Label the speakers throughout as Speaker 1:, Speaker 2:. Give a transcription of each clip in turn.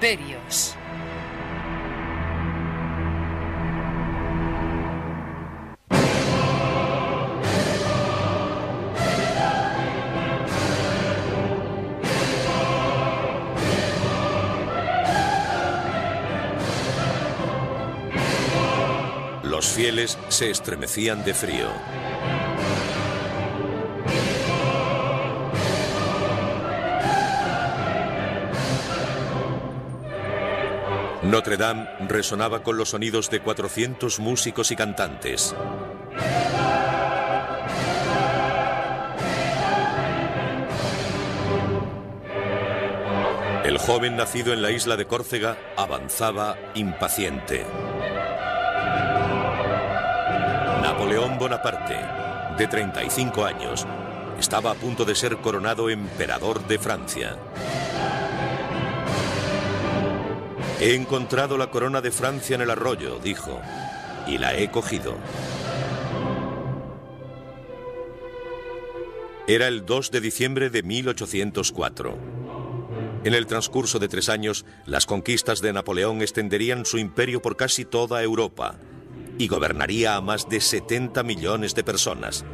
Speaker 1: imperios.
Speaker 2: Los fieles se estremecían de frío. Notre Dame resonaba con los sonidos de 400 músicos y cantantes. El joven nacido en la isla de Córcega avanzaba impaciente. Napoleón Bonaparte, de 35 años, estaba a punto de ser coronado emperador de Francia. He encontrado la corona de Francia en el arroyo, dijo, y la he cogido. Era el 2 de diciembre de 1804. En el transcurso de 3 años, las conquistas de Napoleón extenderían su imperio por casi toda Europa y gobernaría a más de 70 millones de personas.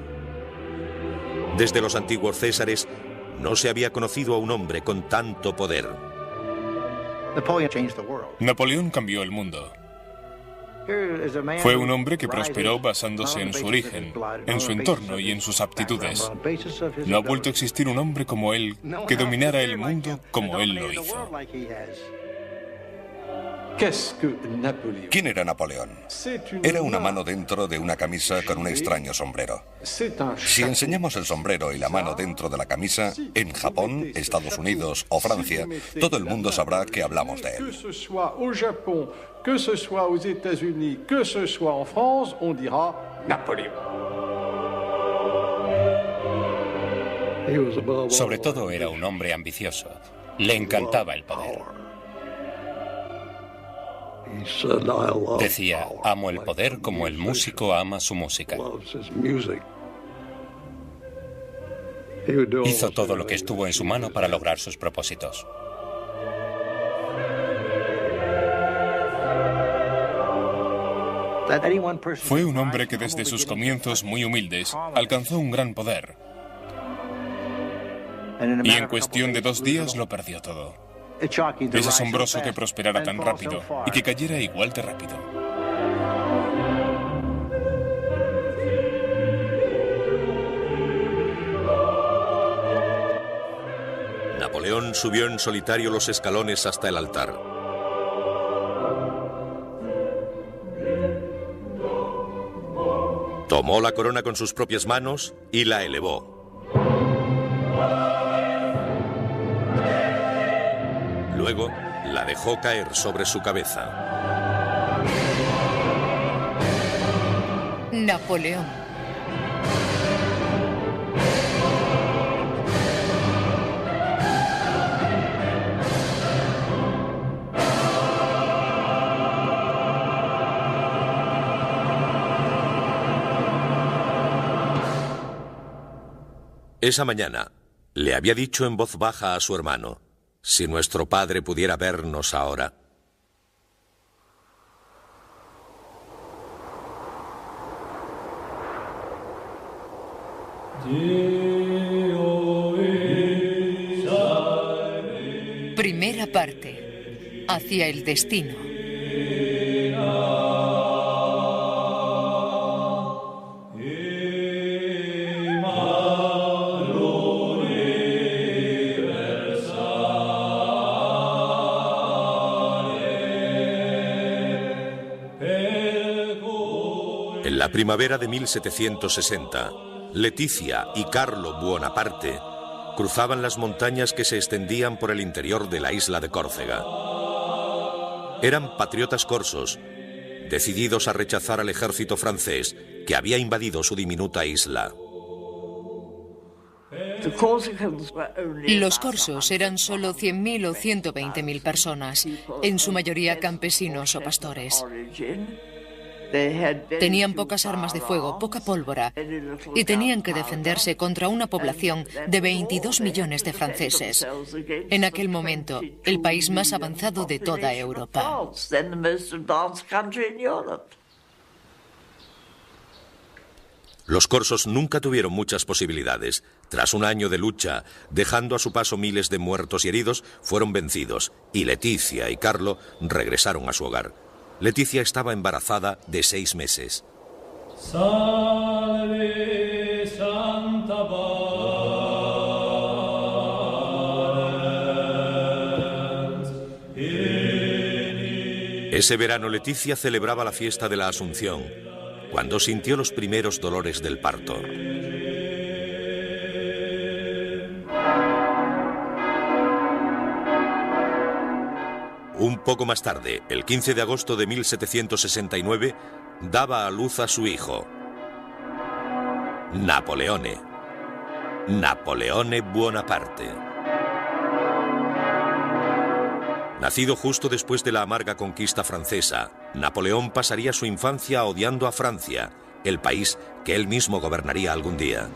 Speaker 2: Desde los antiguos Césares, no se había conocido a un hombre con tanto poder.
Speaker 3: Napoleón cambió el mundo. Fue un hombre que prosperó basándose en su origen, en su entorno y en sus aptitudes. No ha vuelto a existir un hombre como él que dominara el mundo como él lo hizo.
Speaker 4: ¿Quién era Napoleón? Era una mano dentro de una camisa con un extraño sombrero. Si enseñamos el sombrero y la mano dentro de la camisa, en Japón, Estados Unidos o Francia, todo el mundo sabrá que hablamos de él.
Speaker 5: Que ce soit aux États-Unis, que ce soit en France, on dira Napoléon.
Speaker 6: Sobre todo era un hombre ambicioso. Le encantaba el poder. Decía, amo el poder como el músico ama su música. Hizo todo lo que estuvo en su mano para lograr sus propósitos.
Speaker 3: Fue un hombre que desde sus comienzos muy humildes alcanzó un gran poder. Y en cuestión de 2 días lo perdió todo. Es asombroso que prosperara tan rápido y que cayera igual de rápido.
Speaker 2: Napoleón subió en solitario los escalones hasta el altar. Tomó la corona con sus propias manos y la elevó. Luego la dejó caer sobre su cabeza.
Speaker 1: Napoleón.
Speaker 2: Esa mañana le había dicho en voz baja a su hermano, si nuestro padre pudiera vernos ahora.
Speaker 1: Primera parte. Hacia el destino.
Speaker 2: En la primavera de 1760, Leticia y Carlo Buonaparte cruzaban las montañas que se extendían por el interior de la isla de Córcega. Eran patriotas corsos, decididos a rechazar al ejército francés que había invadido su diminuta isla.
Speaker 1: Los corsos eran solo 100.000 o 120.000 personas, en su mayoría campesinos o pastores. Tenían pocas armas de fuego, poca pólvora, y tenían que defenderse contra una población de 22 millones de franceses. En aquel momento, el país más avanzado de toda Europa.
Speaker 2: Los corsos nunca tuvieron muchas posibilidades. Tras un año de lucha, dejando a su paso miles de muertos y heridos, fueron vencidos, y Leticia y Carlo regresaron a su hogar. Leticia estaba embarazada de 6 meses.
Speaker 7: Salve Santa Valens.
Speaker 2: Ese verano Leticia celebraba la fiesta de la Asunción, cuando sintió los primeros dolores del parto. Un poco más tarde, el 15 de agosto de 1769, daba a luz a su hijo, Napoleone Bonaparte. Nacido justo después de la amarga conquista francesa, Napoleón pasaría su infancia odiando a Francia, el país que él mismo gobernaría algún día.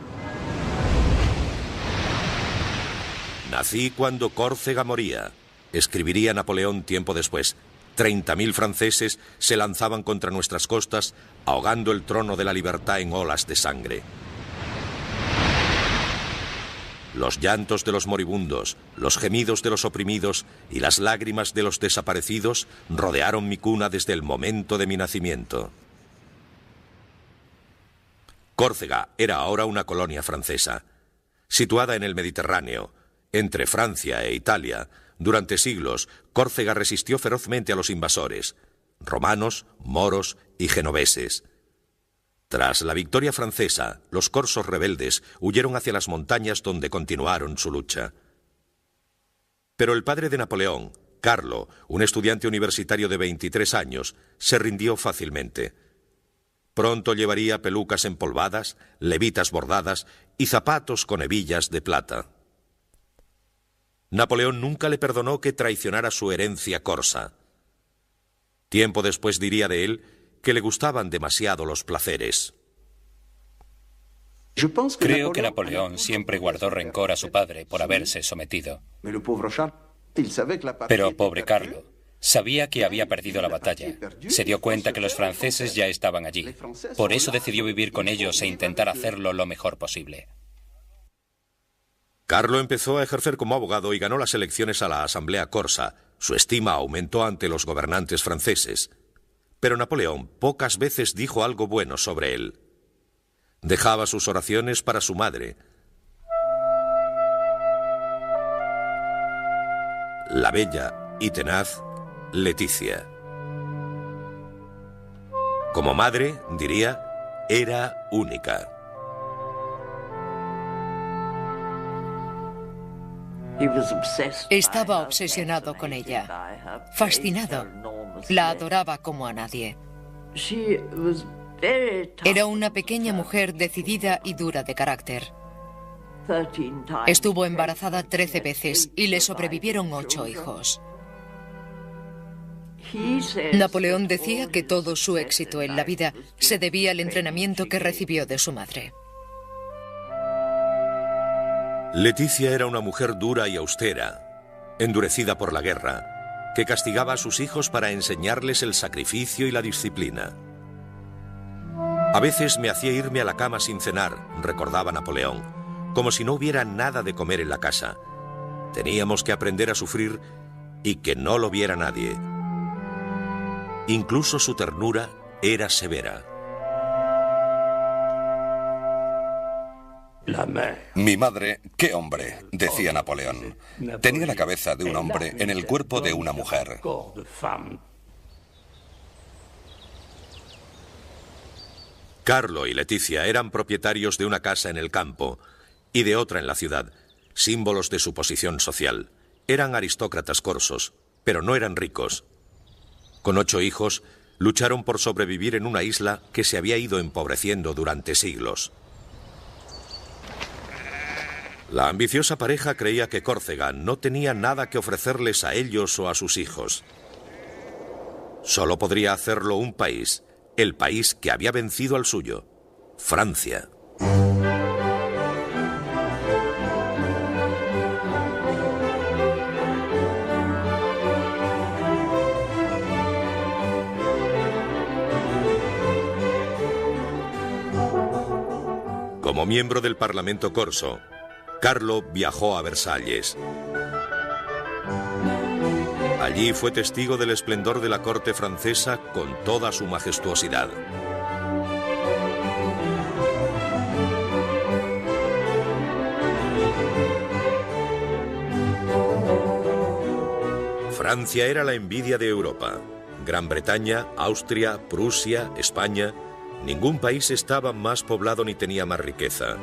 Speaker 2: Nací cuando Córcega moría, escribiría Napoleón tiempo después. 30.000 franceses se lanzaban contra nuestras costas, ahogando el trono de la libertad en olas de sangre. Los llantos de los moribundos, los gemidos de los oprimidos y las lágrimas de los desaparecidos rodearon mi cuna desde el momento de mi nacimiento. Córcega era ahora una colonia francesa. Situada en el Mediterráneo, entre Francia e Italia, durante siglos, Córcega resistió ferozmente a los invasores, romanos, moros y genoveses. Tras la victoria francesa, los corsos rebeldes huyeron hacia las montañas donde continuaron su lucha. Pero el padre de Napoleón, Carlo, un estudiante universitario de 23 años, se rindió fácilmente. Pronto llevaría pelucas empolvadas, levitas bordadas y zapatos con hebillas de plata. Napoleón nunca le perdonó que traicionara su herencia corsa. Tiempo después diría de él que le gustaban demasiado los placeres.
Speaker 6: Creo que Napoleón siempre guardó rencor a su padre por haberse sometido. Pero pobre Carlo, sabía que había perdido la batalla. Se dio cuenta que los franceses ya estaban allí. Por eso decidió vivir con ellos e intentar hacerlo lo mejor posible.
Speaker 2: Carlo empezó a ejercer como abogado y ganó las elecciones a la Asamblea Corsa. Su estima aumentó ante los gobernantes franceses. Pero Napoleón pocas veces dijo algo bueno sobre él. Dejaba sus oraciones para su madre, la bella y tenaz Leticia. Como madre, diría, era única.
Speaker 1: Estaba obsesionado con ella, fascinado. La adoraba como a nadie. Era una pequeña mujer decidida y dura de carácter. Estuvo embarazada 13 veces y le sobrevivieron 8 hijos. Napoleón decía que todo su éxito en la vida se debía al entrenamiento que recibió de su madre.
Speaker 2: Leticia era una mujer dura y austera, endurecida por la guerra, que castigaba a sus hijos para enseñarles el sacrificio y la disciplina. A veces me hacía irme a la cama sin cenar, recordaba Napoleón, como si no hubiera nada de comer en la casa. Teníamos que aprender a sufrir y que no lo viera nadie. Incluso su ternura era severa.
Speaker 4: Mi madre, qué hombre, decía Napoleón. Tenía la cabeza de un hombre en el cuerpo de una mujer.
Speaker 2: Carlo y Leticia eran propietarios de una casa en el campo y de otra en la ciudad, símbolos de su posición social. Eran aristócratas corsos, pero no eran ricos. Con 8 hijos, lucharon por sobrevivir en una isla que se había ido empobreciendo durante siglos. La ambiciosa pareja creía que Córcega no tenía nada que ofrecerles a ellos o a sus hijos. Solo podría hacerlo un país, el país que había vencido al suyo, Francia. Como miembro del Parlamento corso, Carlo viajó a Versalles. Allí fue testigo del esplendor de la corte francesa con toda su majestuosidad. Francia era la envidia de Europa. Gran Bretaña, Austria, Prusia, España... Ningún país estaba más poblado ni tenía más riqueza.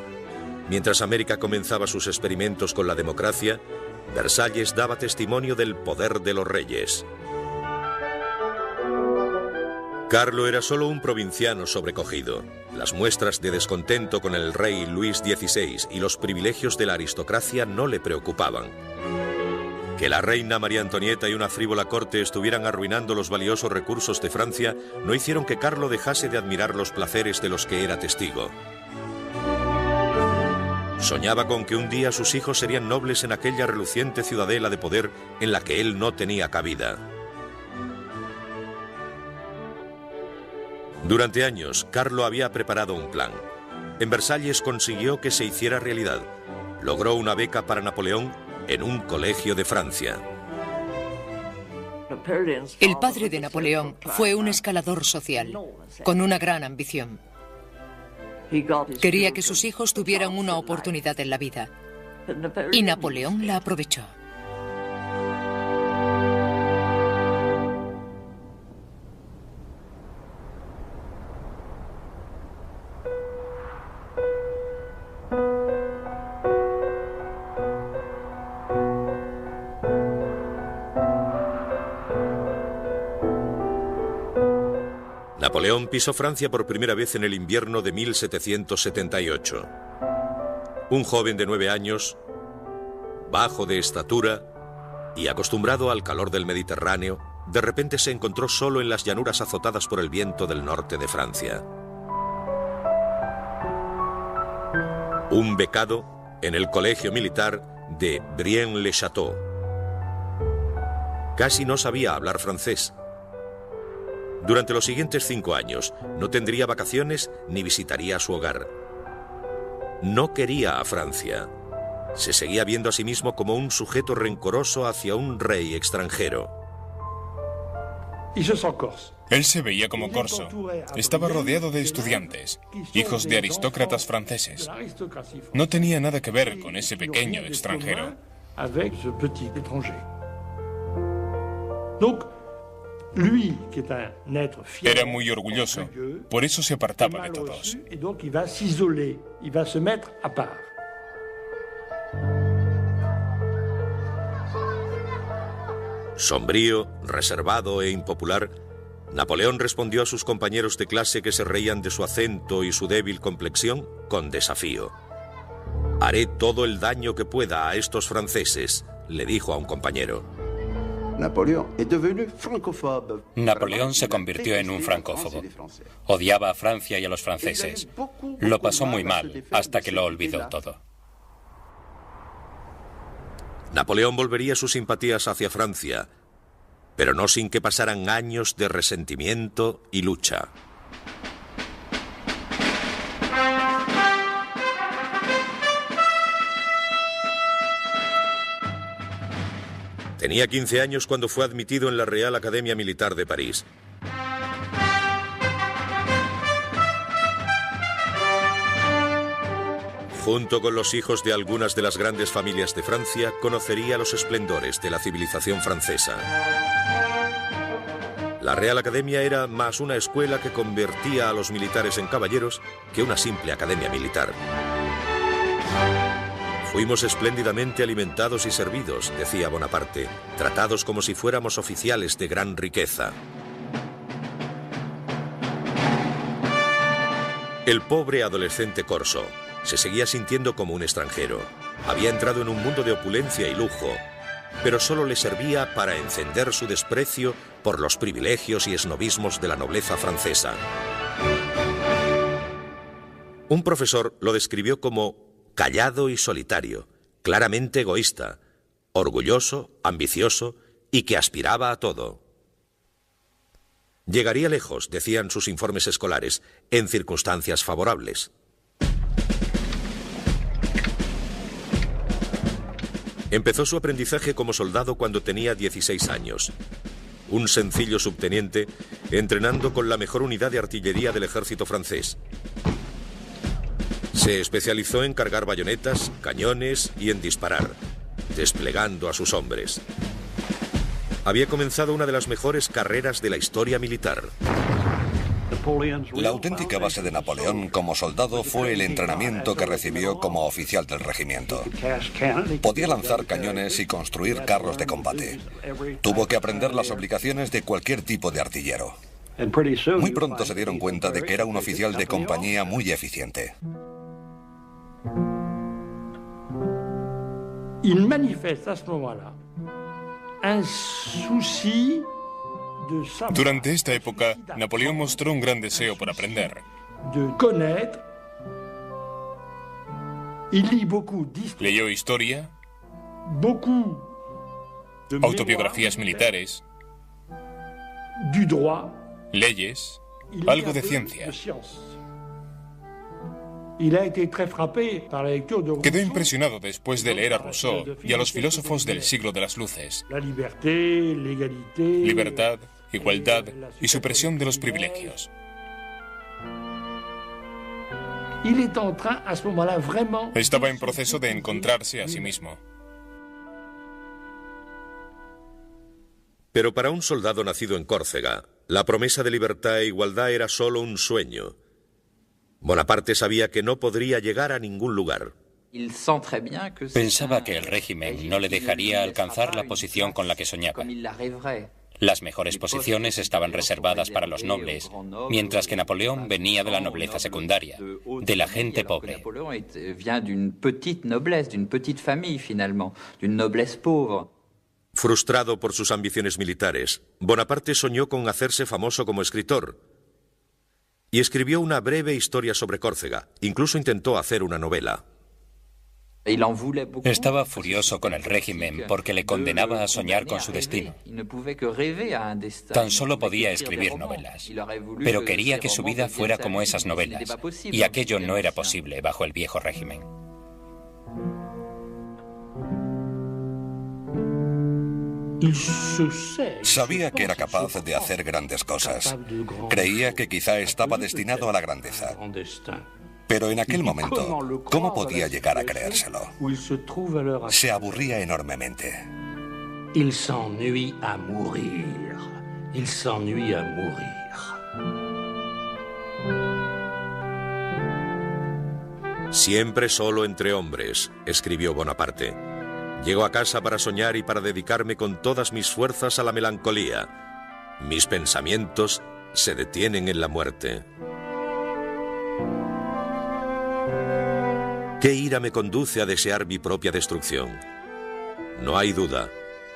Speaker 2: Mientras América comenzaba sus experimentos con la democracia, Versalles daba testimonio del poder de los reyes. Carlo era solo un provinciano sobrecogido. Las muestras de descontento con el rey Luis XVI y los privilegios de la aristocracia no le preocupaban. Que la reina María Antonieta y una frívola corte estuvieran arruinando los valiosos recursos de Francia no hicieron que Carlo dejase de admirar los placeres de los que era testigo. Soñaba con que un día sus hijos serían nobles en aquella reluciente ciudadela de poder en la que él no tenía cabida. Durante años, Carlo había preparado un plan. En Versalles consiguió que se hiciera realidad. Logró una beca para Napoleón en un colegio de Francia.
Speaker 1: El padre de Napoleón fue un escalador social, con una gran ambición. Quería que sus hijos tuvieran una oportunidad en la vida, y Napoleón la aprovechó.
Speaker 2: Napoleón pisó Francia por primera vez en el invierno de 1778. Un joven de 9 años, bajo de estatura y acostumbrado al calor del Mediterráneo, de repente se encontró solo en las llanuras azotadas por el viento del norte de Francia. Un becado en el colegio militar de Brienne-le-Château. Casi no sabía hablar francés. Durante los siguientes 5 años no tendría vacaciones ni visitaría su hogar. No quería a Francia. Se seguía viendo a sí mismo como un sujeto rencoroso hacia un rey extranjero.
Speaker 3: Él se veía como corso. Estaba rodeado de estudiantes, hijos de aristócratas franceses. No tenía nada que ver con ese pequeño extranjero. Era muy orgulloso, por eso se apartaba de todos.
Speaker 2: Sombrío, reservado e impopular, Napoleón respondió a sus compañeros de clase que se reían de su acento y su débil complexión con desafío. «Haré todo el daño que pueda a estos franceses», le dijo a un compañero.
Speaker 6: Napoleón se convirtió en un francófobo. Odiaba a Francia y a los franceses. Lo pasó muy mal hasta que lo olvidó todo.
Speaker 2: Napoleón volvería sus simpatías hacia Francia, pero no sin que pasaran años de resentimiento y lucha. Tenía 15 años cuando fue admitido en la Real Academia Militar de París. Junto con los hijos de algunas de las grandes familias de Francia, conocería los esplendores de la civilización francesa. La Real Academia era más una escuela que convertía a los militares en caballeros que una simple academia militar. Fuimos espléndidamente alimentados y servidos, decía Bonaparte, tratados como si fuéramos oficiales de gran riqueza. El pobre adolescente corso se seguía sintiendo como un extranjero. Había entrado en un mundo de opulencia y lujo, pero solo le servía para encender su desprecio por los privilegios y esnovismos de la nobleza francesa. Un profesor lo describió como callado y solitario, claramente egoísta, orgulloso, ambicioso y que aspiraba a todo. Llegaría lejos, decían sus informes escolares, en circunstancias favorables. Empezó su aprendizaje como soldado cuando tenía 16 años. Un sencillo subteniente entrenando con la mejor unidad de artillería del ejército francés. Se especializó en cargar bayonetas, cañones y en disparar, desplegando a sus hombres. Había comenzado una de las mejores carreras de la historia militar.
Speaker 4: La auténtica base de Napoleón como soldado fue el entrenamiento que recibió como oficial del regimiento. Podía lanzar cañones y construir carros de combate. Tuvo que aprender las obligaciones de cualquier tipo de artillero. Muy pronto se dieron cuenta de que era un oficial de compañía muy eficiente.
Speaker 5: Il manifeste à ce moment-là un souci.
Speaker 3: Durante esta época, Napoleón mostró un gran deseo por aprender. Leyó historia, autobiografías militares, leyes, algo de ciencia. Quedó impresionado después de leer a Rousseau y a los filósofos del siglo de las luces. Libertad, igualdad y supresión de los privilegios. Estaba en proceso de encontrarse a sí mismo.
Speaker 2: Pero para un soldado nacido en Córcega, la promesa de libertad e igualdad era solo un sueño. Bonaparte sabía que no podría llegar a ningún lugar.
Speaker 6: Pensaba que el régimen no le dejaría alcanzar la posición con la que soñaba. Las mejores posiciones estaban reservadas para los nobles, mientras que Napoleón venía de la nobleza secundaria, de la gente pobre.
Speaker 2: Frustrado por sus ambiciones militares, Bonaparte soñó con hacerse famoso como escritor y escribió una breve historia sobre Córcega. Incluso intentó hacer una novela.
Speaker 6: Estaba furioso con el régimen porque le condenaba a soñar con su destino. Tan solo podía escribir novelas, pero quería que su vida fuera como esas novelas, y aquello no era posible bajo el viejo régimen.
Speaker 4: Sabía que era capaz de hacer grandes cosas. Creía que quizá estaba destinado a la grandeza. Pero en aquel momento, ¿cómo podía llegar a creérselo? Se aburría enormemente.
Speaker 8: Il s'ennuie à mourir. Il s'ennuie à mourir.
Speaker 2: Siempre solo entre hombres, escribió Bonaparte. Llego a casa para soñar y para dedicarme con todas mis fuerzas a la melancolía. Mis pensamientos se detienen en la muerte. ¿Qué ira me conduce a desear mi propia destrucción? No hay duda,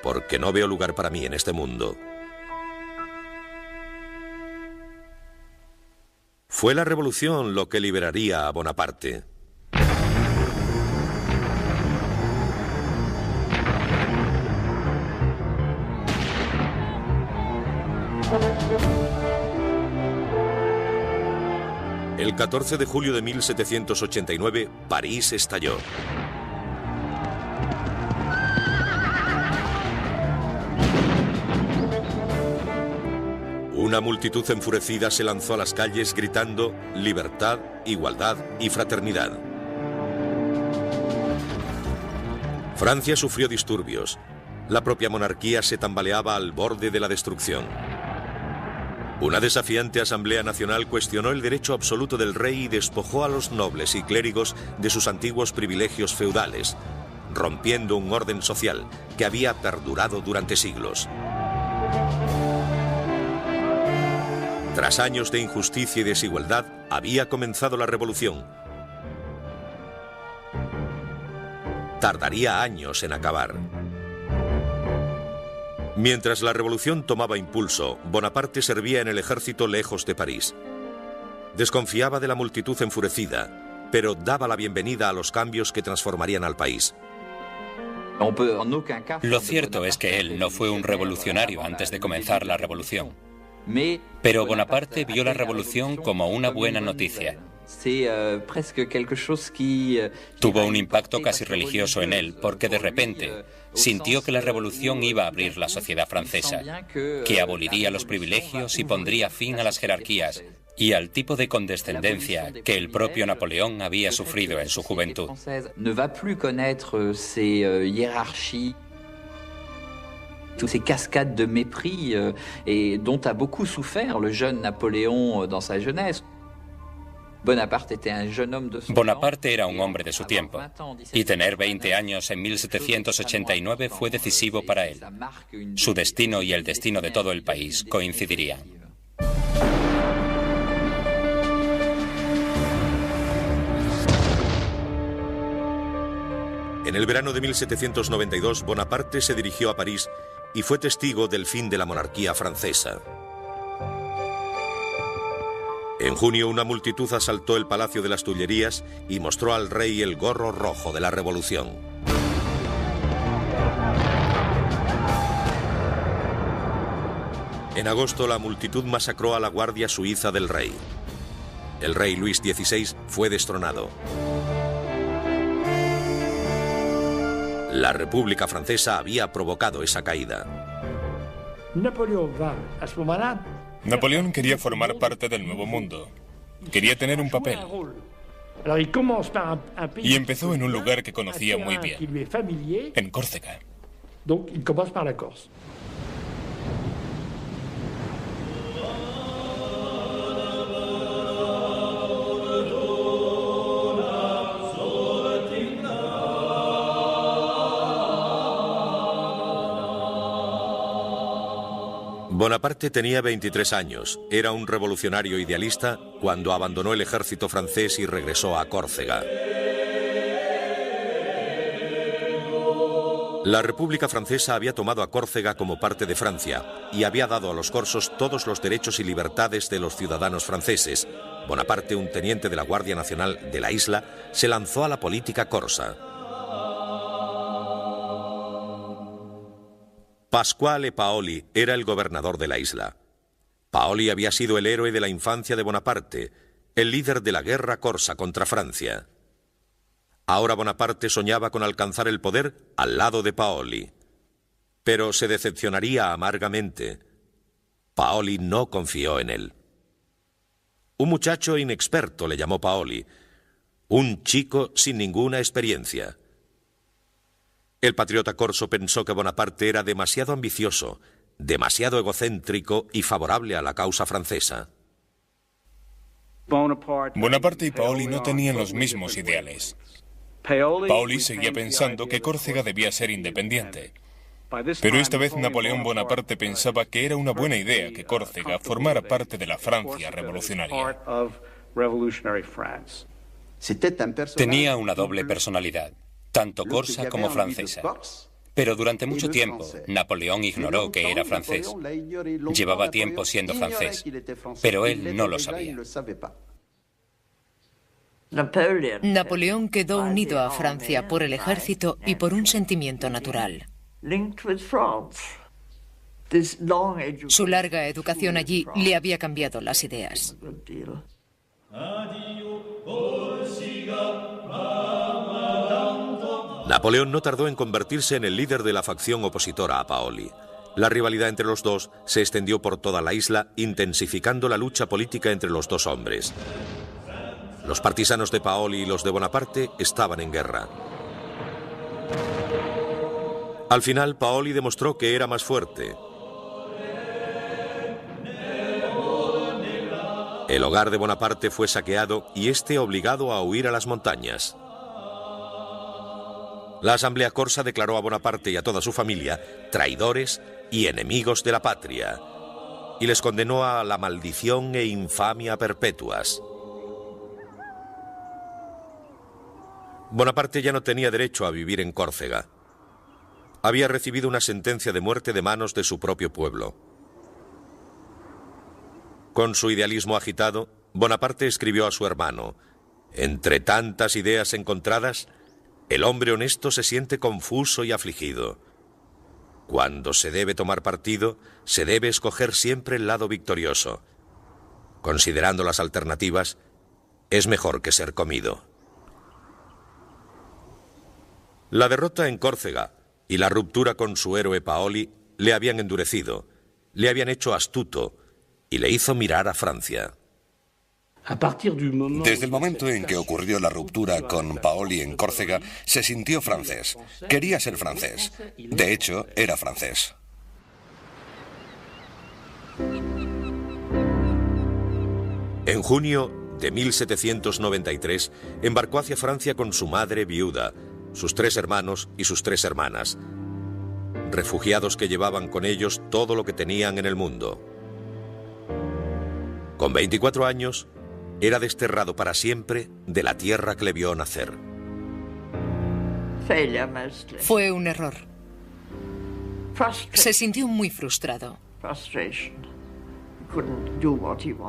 Speaker 2: porque no veo lugar para mí en este mundo. Fue la revolución lo que liberaría a Bonaparte. El 14 de julio de 1789, París estalló. Una multitud enfurecida se lanzó a las calles gritando libertad, igualdad y fraternidad. Francia sufrió disturbios. La propia monarquía se tambaleaba al borde de la destrucción. Una desafiante Asamblea Nacional cuestionó el derecho absoluto del rey y despojó a los nobles y clérigos de sus antiguos privilegios feudales, rompiendo un orden social que había perdurado durante siglos. Tras años de injusticia y desigualdad, había comenzado la revolución. Tardaría años en acabar. Mientras la revolución tomaba impulso, Bonaparte servía en el ejército lejos de París. Desconfiaba de la multitud enfurecida, pero daba la bienvenida a los cambios que transformarían al país.
Speaker 6: Lo cierto es que él no fue un revolucionario antes de comenzar la revolución. Pero Bonaparte vio la revolución como una buena noticia. Tuvo un impacto casi religioso en él, porque de repente sintió que la revolución iba a abrir la sociedad francesa, que aboliría los privilegios y pondría fin a las jerarquías y al tipo de condescendencia que el propio Napoleón había sufrido en su juventud.
Speaker 9: Toutes ces cascades de mépris dont a beaucoup souffert le jeune Napoléon dans sa jeunesse. Bonaparte
Speaker 6: era un hombre de su tiempo, y tener 20 años en 1789 fue decisivo para él. Su destino y el destino de todo el país coincidirían.
Speaker 2: En el verano de 1792, Bonaparte se dirigió a París y fue testigo del fin de la monarquía francesa. En junio, una multitud asaltó el Palacio de las Tullerías y mostró al rey el gorro rojo de la revolución. En agosto, la multitud masacró a la guardia suiza del rey. El rey Luis XVI fue destronado. La República Francesa había provocado esa caída.
Speaker 3: Napoleón quería formar parte del nuevo mundo. Quería tener un papel. Y empezó en un lugar que conocía muy bien, en Córcega.
Speaker 2: Bonaparte tenía 23 años, era un revolucionario idealista cuando abandonó el ejército francés y regresó a Córcega. La República Francesa había tomado a Córcega como parte de Francia y había dado a los corsos todos los derechos y libertades de los ciudadanos franceses. Bonaparte, un teniente de la Guardia Nacional de la isla, se lanzó a la política corsa. Pasquale Paoli era el gobernador de la isla. Paoli había sido el héroe de la infancia de Bonaparte, el líder de la guerra corsa contra Francia. Ahora Bonaparte soñaba con alcanzar el poder al lado de Paoli. Pero se decepcionaría amargamente. Paoli no confió en él. Un muchacho inexperto le llamó Paoli, un chico sin ninguna experiencia. El patriota corso pensó que Bonaparte era demasiado ambicioso, demasiado egocéntrico y favorable a la causa francesa.
Speaker 3: Bonaparte y Paoli no tenían los mismos ideales. Paoli seguía pensando que Córcega debía ser independiente. Pero esta vez Napoleón Bonaparte pensaba que era una buena idea que Córcega formara parte de la Francia revolucionaria.
Speaker 6: Tenía una doble personalidad, tanto corsa como francesa. Pero durante mucho tiempo, Napoleón ignoró que era francés. Llevaba tiempo siendo francés, pero él no lo sabía.
Speaker 1: Napoleón quedó unido a Francia por el ejército y por un sentimiento natural. Su larga educación allí le había cambiado las ideas.
Speaker 2: Napoleón no tardó en convertirse en el líder de la facción opositora a Paoli. La rivalidad entre los dos se extendió por toda la isla, intensificando la lucha política entre los dos hombres. Los partisanos de Paoli y los de Bonaparte estaban en guerra. Al final, Paoli demostró que era más fuerte. El hogar de Bonaparte fue saqueado y este obligado a huir a las montañas. La Asamblea Corsa declaró a Bonaparte y a toda su familia traidores y enemigos de la patria, y les condenó a la maldición e infamia perpetuas. Bonaparte ya no tenía derecho a vivir en Córcega. había recibido una sentencia de muerte de manos de su propio pueblo. Con su idealismo agitado, Bonaparte escribió a su hermano: entre tantas ideas encontradas, el hombre honesto se siente confuso y afligido. Cuando se debe tomar partido, se debe escoger siempre el lado victorioso. Considerando las alternativas, es mejor que ser comido. La derrota en Córcega y la ruptura con su héroe Paoli le habían endurecido, le habían hecho astuto y le hizo mirar a Francia.
Speaker 4: Desde el momento en que ocurrió la ruptura con Paoli en Córcega, se sintió francés. Quería ser francés. De hecho, era francés.
Speaker 2: En junio de 1793, embarcó hacia Francia con su madre viuda, sus 3 hermanos y sus 3 hermanas, refugiados que llevaban con ellos todo lo que tenían en el mundo. Con 24 años, era desterrado para siempre de la tierra que le vio nacer.
Speaker 1: Fue un error. Se sintió muy frustrado.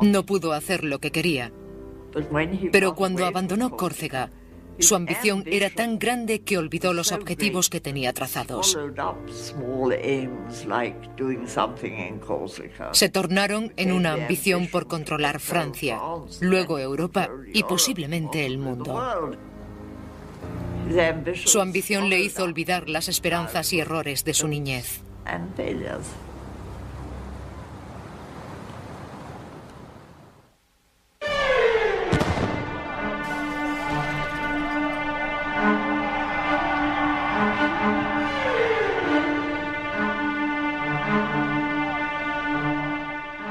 Speaker 1: No pudo hacer lo que quería. Pero cuando abandonó Córcega, su ambición era tan grande que olvidó los objetivos que tenía trazados. Se tornaron en una ambición por controlar Francia, luego Europa y posiblemente el mundo. Su ambición le hizo olvidar las esperanzas y errores de su niñez.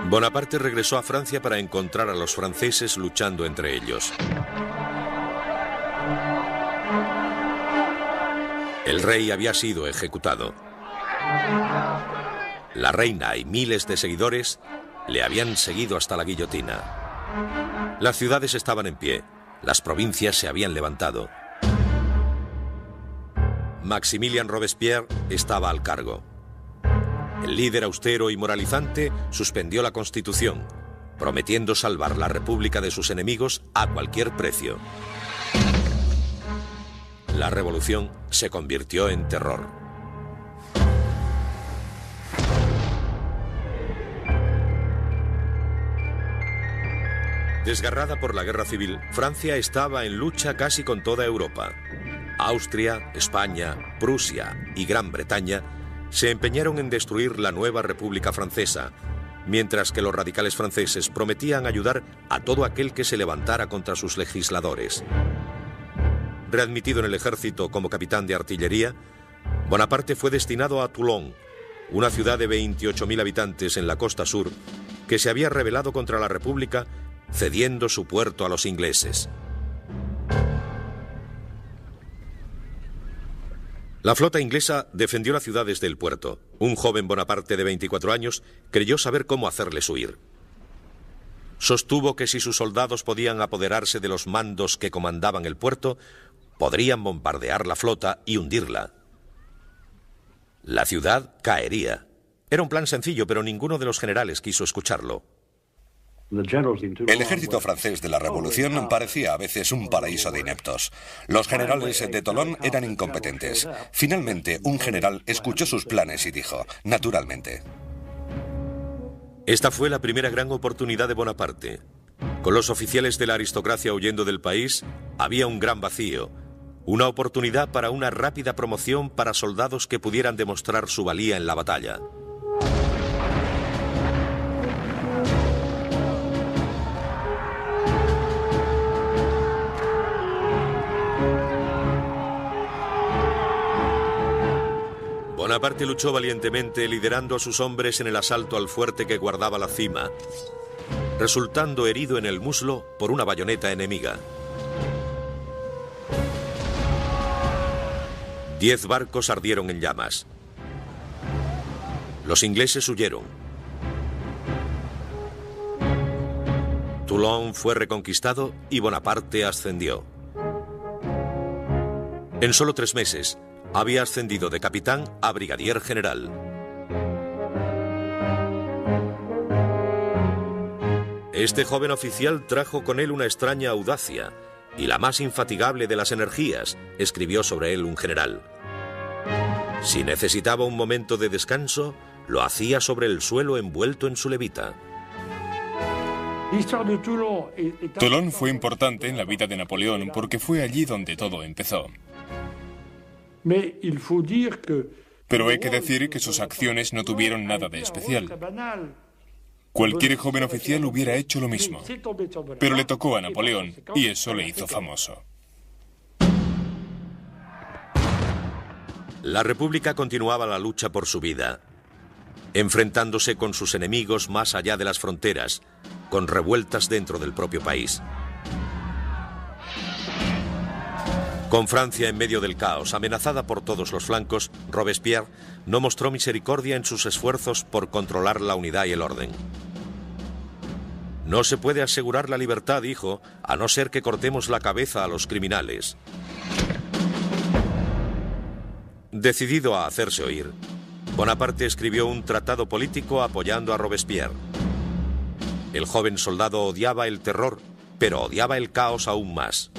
Speaker 2: Bonaparte regresó a Francia para encontrar a los franceses luchando entre ellos. El rey había sido ejecutado. La reina y miles de seguidores le habían seguido hasta la guillotina. Las ciudades estaban en pie, las provincias se habían levantado. Maximilien Robespierre estaba al cargo. El líder austero y moralizante suspendió la Constitución, prometiendo salvar la República de sus enemigos a cualquier precio. La revolución se convirtió en terror. Desgarrada por la guerra civil, Francia estaba en lucha casi con toda Europa. Austria, España, Prusia y Gran Bretaña se empeñaron en destruir la nueva República Francesa, mientras que los radicales franceses prometían ayudar a todo aquel que se levantara contra sus legisladores. Readmitido en el ejército como capitán de artillería, Bonaparte fue destinado a Toulon, una ciudad de 28.000 habitantes en la costa sur, que se había rebelado contra la República, cediendo su puerto a los ingleses. La flota inglesa defendió la ciudad desde el puerto. Un joven Bonaparte de 24 años creyó saber cómo hacerles huir. Sostuvo que si sus soldados podían apoderarse de los mandos que comandaban el puerto, podrían bombardear la flota y hundirla. La ciudad caería. Era un plan sencillo, pero ninguno de los generales quiso escucharlo.
Speaker 4: El ejército francés de la Revolución parecía a veces un paraíso de ineptos. Los generales de Toulon eran incompetentes. Finalmente, un general escuchó sus planes y dijo: naturalmente.
Speaker 2: Esta fue la primera gran oportunidad de Bonaparte. Con los oficiales de la aristocracia huyendo del país, había un gran vacío. Una oportunidad para una rápida promoción para soldados que pudieran demostrar su valía en la batalla. Bonaparte luchó valientemente liderando a sus hombres en el asalto al fuerte que guardaba la cima, resultando herido en el muslo por una bayoneta enemiga. 10 barcos ardieron en llamas. Los ingleses huyeron. Toulon fue reconquistado y Bonaparte ascendió. En solo 3 meses, había ascendido de capitán a brigadier general. Este joven oficial trajo con él una extraña audacia y la más infatigable de las energías, escribió sobre él un general. Si necesitaba un momento de descanso, lo hacía sobre el suelo envuelto en su levita.
Speaker 3: Toulon fue importante en la vida de Napoleón porque fue allí donde todo empezó. Pero hay que decir que sus acciones no tuvieron nada de especial. Cualquier joven oficial hubiera hecho lo mismo, pero le tocó a Napoleón y eso le hizo famoso.
Speaker 2: La República continuaba la lucha por su vida, enfrentándose con sus enemigos más allá de las fronteras, con revueltas dentro del propio país. Con Francia en medio del caos, amenazada por todos los flancos, Robespierre no mostró misericordia en sus esfuerzos por controlar la unidad y el orden. No se puede asegurar la libertad, dijo, a no ser que cortemos la cabeza a los criminales. Decidido a hacerse oír, Bonaparte escribió un tratado político apoyando a Robespierre. El joven soldado odiaba el terror, pero odiaba el caos aún más.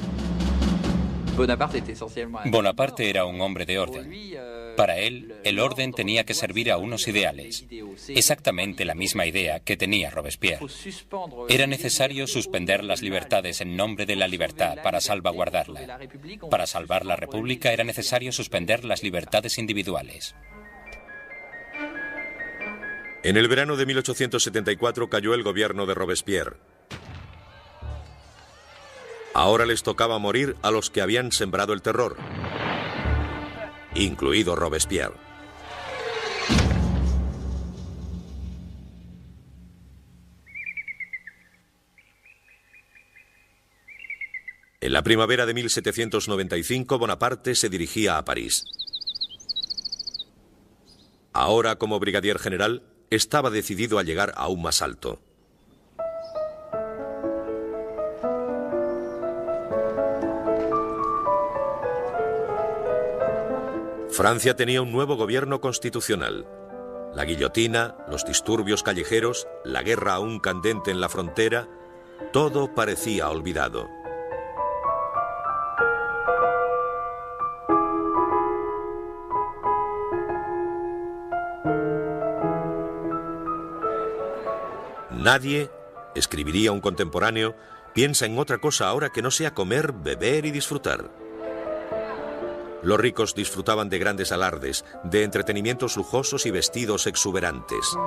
Speaker 6: Bonaparte era un hombre de orden. Para él, el orden tenía que servir a unos ideales. Exactamente la misma idea que tenía Robespierre. Era necesario suspender las libertades en nombre de la libertad para salvaguardarla. Para salvar la República era necesario suspender las libertades individuales.
Speaker 2: En el verano de 1874 cayó el gobierno de Robespierre. Ahora les tocaba morir a los que habían sembrado el terror, incluido Robespierre. En la primavera de 1795, Bonaparte se dirigía a París. Ahora, como brigadier general, estaba decidido a llegar aún más alto. Francia tenía un nuevo gobierno constitucional. La guillotina, los disturbios callejeros, la guerra aún candente en la frontera, todo parecía olvidado. Nadie, escribiría un contemporáneo, piensa en otra cosa ahora que no sea comer, beber y disfrutar. Los ricos disfrutaban de grandes alardes, de entretenimientos lujosos y vestidos exuberantes.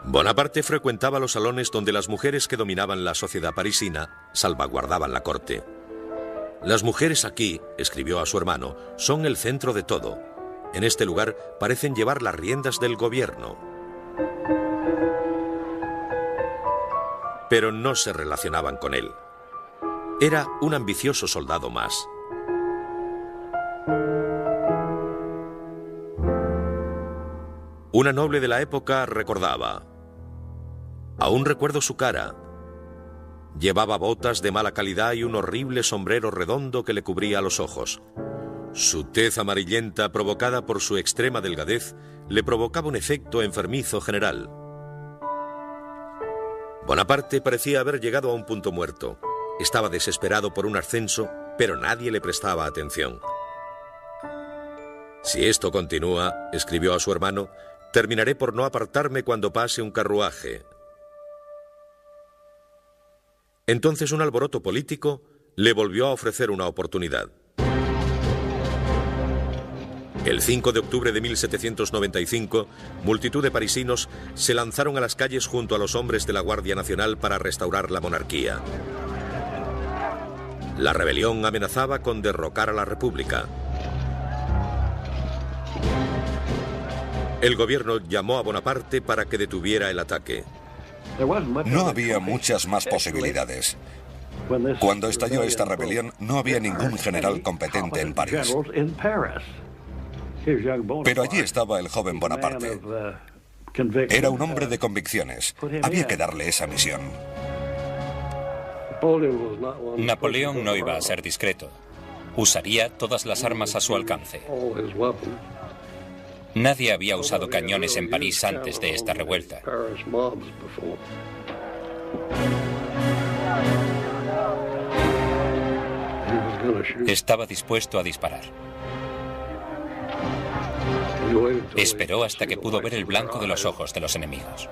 Speaker 2: Bonaparte frecuentaba los salones donde las mujeres que dominaban la sociedad parisina salvaguardaban la corte. Las mujeres aquí, escribió a su hermano, son el centro de todo. En este lugar parecen llevar las riendas del gobierno. Pero no se relacionaban con él. Era un ambicioso soldado más. Una noble de la época recordaba: aún recuerdo su cara. Llevaba botas de mala calidad y un horrible sombrero redondo que le cubría los ojos. Su tez amarillenta, provocada por su extrema delgadez, le provocaba un efecto enfermizo general. Bonaparte parecía haber llegado a un punto muerto. Estaba desesperado por un ascenso, pero nadie le prestaba atención. Si esto continúa, escribió a su hermano, terminaré por no apartarme cuando pase un carruaje. Entonces un alboroto político le volvió a ofrecer una oportunidad. El 5 de octubre de 1795, multitud de parisinos se lanzaron a las calles junto a los hombres de la Guardia Nacional para restaurar la monarquía. La rebelión amenazaba con derrocar a la República. El gobierno llamó a Bonaparte para que detuviera el ataque.
Speaker 4: No había muchas más posibilidades. Cuando estalló esta rebelión, no había ningún general competente en París. Pero allí estaba el joven Bonaparte. Era un hombre de convicciones. Había que darle esa misión.
Speaker 6: Napoleón no iba a ser discreto. Usaría todas las armas a su alcance. Nadie había usado cañones en París antes de esta revuelta. Estaba dispuesto a disparar. Esperó hasta que pudo ver el blanco de los ojos de los enemigos.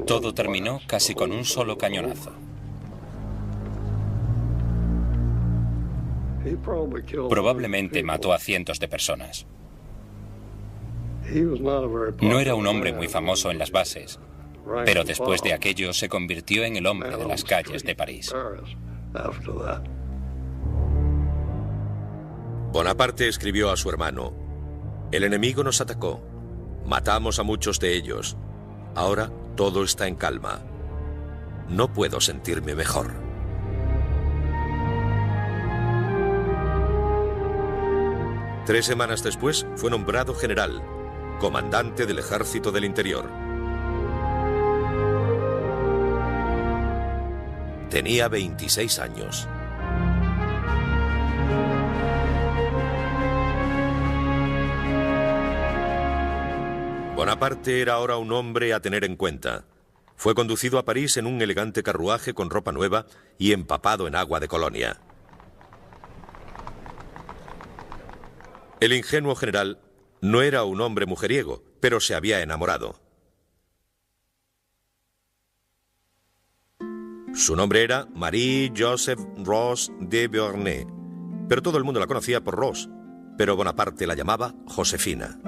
Speaker 6: Todo terminó casi con un solo cañonazo. Probablemente mató a cientos de personas. No era un hombre muy famoso en las bases, pero después de aquello se convirtió en el hombre de las calles de París.
Speaker 2: Bonaparte escribió a su hermano: "El enemigo nos atacó. Matamos a muchos de ellos. Ahora todo está en calma. No puedo sentirme mejor". Tres semanas después fue nombrado general, comandante del Ejército del Interior. Tenía 26 años. Bonaparte era ahora un hombre a tener en cuenta. Fue conducido a París en un elegante carruaje con ropa nueva y empapado en agua de colonia. El ingenuo general no era un hombre mujeriego, pero se había enamorado. Su nombre era Marie-Joseph Rose de Beauharnais, pero todo el mundo la conocía por Rose, pero Bonaparte la llamaba Josefina.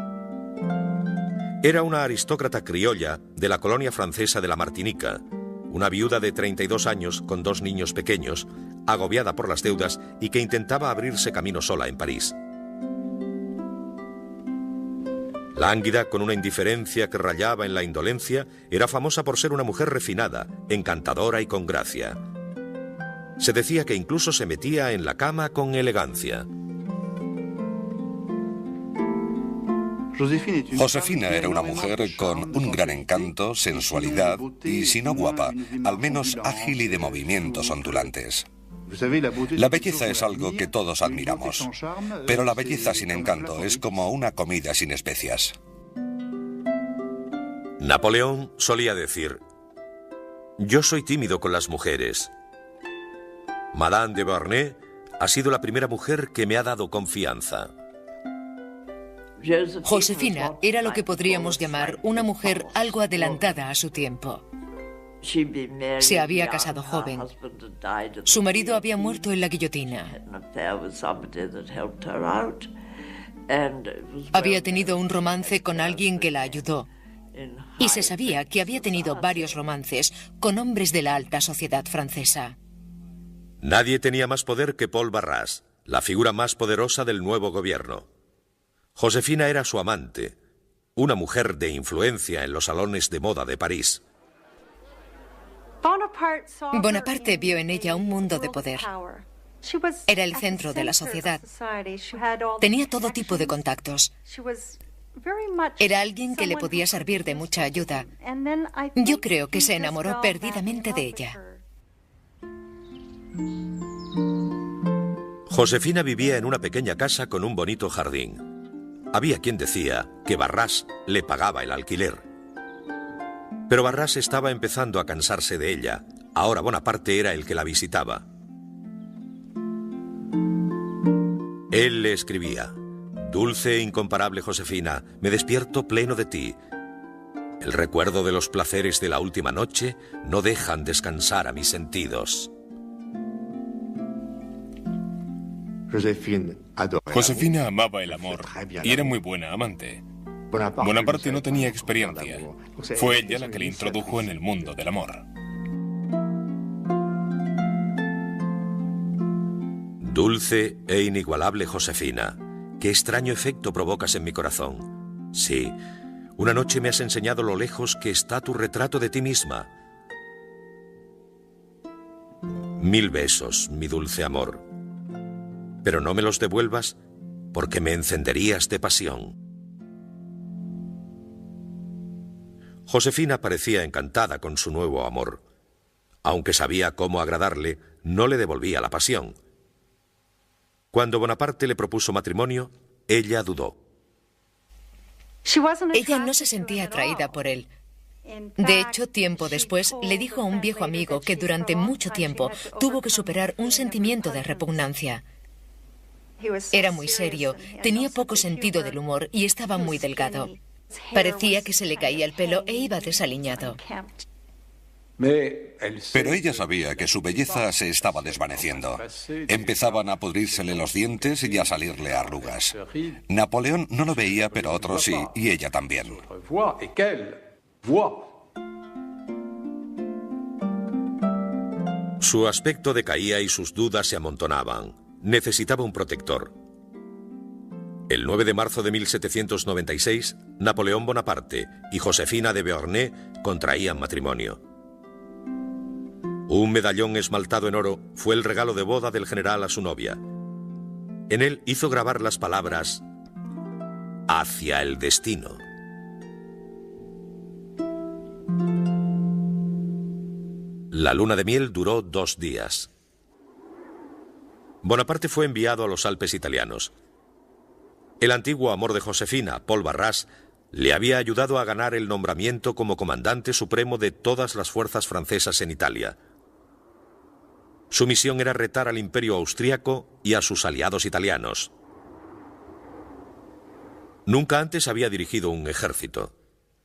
Speaker 2: Era una aristócrata criolla de la colonia francesa de la Martinica, una viuda de 32 años con 2 niños pequeños, agobiada por las deudas y que intentaba abrirse camino sola en París. Lánguida, con una indiferencia que rayaba en la indolencia, era famosa por ser una mujer refinada, encantadora y con gracia. Se decía que incluso se metía en la cama con elegancia.
Speaker 4: Josefina era una mujer con un gran encanto, sensualidad y, si no guapa, al menos ágil y de movimientos ondulantes. La belleza es algo que todos admiramos, pero la belleza sin encanto es como una comida sin especias.
Speaker 2: Napoleón solía decir: "Yo soy tímido con las mujeres. Madame de Beauharnais ha sido la primera mujer que me ha dado confianza".
Speaker 1: Josefina era lo que podríamos llamar una mujer algo adelantada a su tiempo. Se había casado joven. Su marido había muerto en la guillotina. Había tenido un romance con alguien que la ayudó. Y se sabía que había tenido varios romances con hombres de la alta sociedad francesa.
Speaker 2: Nadie tenía más poder que Paul Barras, la figura más poderosa del nuevo gobierno. Josefina era su amante, una mujer de influencia en los salones de moda de París.
Speaker 1: Bonaparte vio en ella un mundo de poder. Era el centro de la sociedad. Tenía todo tipo de contactos. Era alguien que le podía servir de mucha ayuda. Yo creo que se enamoró perdidamente de ella.
Speaker 2: Josefina vivía en una pequeña casa con un bonito jardín. Había quien decía que Barras le pagaba el alquiler. Pero Barras estaba empezando a cansarse de ella. Ahora Bonaparte era el que la visitaba. Él le escribía: "Dulce e incomparable Josefina, me despierto pleno de ti. El recuerdo de los placeres de la última noche no dejan descansar a mis sentidos.
Speaker 3: Josefina amaba el amor y era muy buena amante. Bonaparte no tenía experiencia. Fue ella la que le introdujo en el mundo del amor.
Speaker 2: Dulce e inigualable Josefina, qué extraño efecto provocas en mi corazón. Sí, una noche me has enseñado lo lejos que está tu retrato de ti misma. 1000 besos, mi dulce amor. Pero no me los devuelvas porque me encenderías de pasión. Josefina parecía encantada con su nuevo amor. Aunque sabía cómo agradarle, no le devolvía la pasión. Cuando Bonaparte le propuso matrimonio, ella dudó.
Speaker 1: Ella no se sentía atraída por él. De hecho, tiempo después, le dijo a un viejo amigo que durante mucho tiempo tuvo que superar un sentimiento de repugnancia. Era muy serio, tenía poco sentido del humor y estaba muy delgado. Parecía que se le caía el pelo e iba desaliñado.
Speaker 4: Pero ella sabía que su belleza se estaba desvaneciendo. Empezaban a pudrírsele los dientes y a salirle arrugas. Napoleón no lo veía, pero otros sí, y ella también.
Speaker 2: Su aspecto decaía y sus dudas se amontonaban. Necesitaba un protector. El 9 de marzo de 1796, Napoleón Bonaparte y Josefina de Beauharnais contraían matrimonio. Un medallón esmaltado en oro fue el regalo de boda del general a su novia. En él hizo grabar las palabras «Hacia el destino». La luna de miel duró 2 días. Bonaparte fue enviado a los Alpes italianos. El antiguo amor de Josefina, Paul Barras, le había ayudado a ganar el nombramiento como comandante supremo de todas las fuerzas francesas en Italia. Su misión era retar al imperio austríaco y a sus aliados italianos. Nunca antes había dirigido un ejército.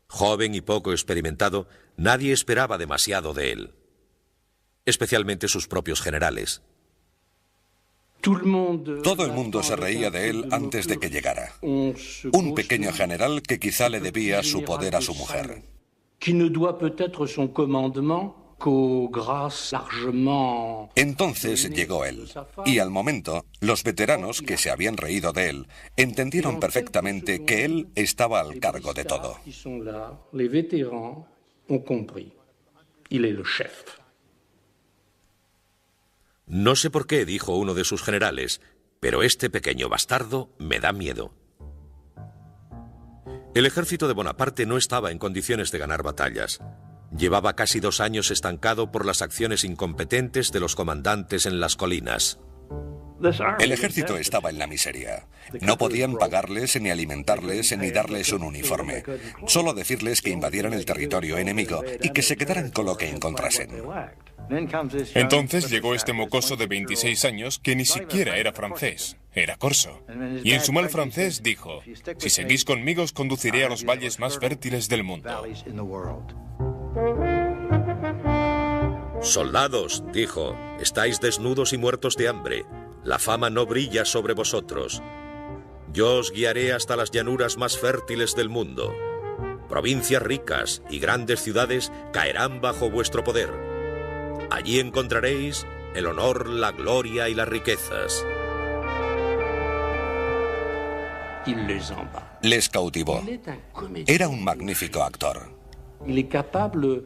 Speaker 2: Joven y poco experimentado, nadie esperaba demasiado de él. Especialmente sus propios generales.
Speaker 4: Todo el mundo se reía de él antes de que llegara. Un pequeño general que quizá le debía su poder a su mujer. Entonces llegó él, y al momento, los veteranos que se habían reído de él entendieron perfectamente que él estaba al cargo de todo.
Speaker 2: No sé por qué, dijo uno de sus generales, pero este pequeño bastardo me da miedo. El ejército de Bonaparte no estaba en condiciones de ganar batallas. Llevaba casi 2 años estancado por las acciones incompetentes de los comandantes en las colinas.
Speaker 4: El ejército estaba en la miseria. No podían pagarles, ni alimentarles, ni darles un uniforme. Solo decirles que invadieran el territorio enemigo y que se quedaran con lo que encontrasen.
Speaker 3: Entonces llegó este mocoso de 26 años que ni siquiera era francés, era corso. Y en su mal francés dijo: si seguís conmigo os conduciré a los valles más fértiles del mundo.
Speaker 2: Soldados, dijo, estáis desnudos y muertos de hambre. La fama no brilla sobre vosotros. Yo os guiaré hasta las llanuras más fértiles del mundo. Provincias ricas y grandes ciudades caerán bajo vuestro poder. Allí encontraréis el honor, la gloria y las riquezas.
Speaker 4: Les cautivó. Era un magnífico actor.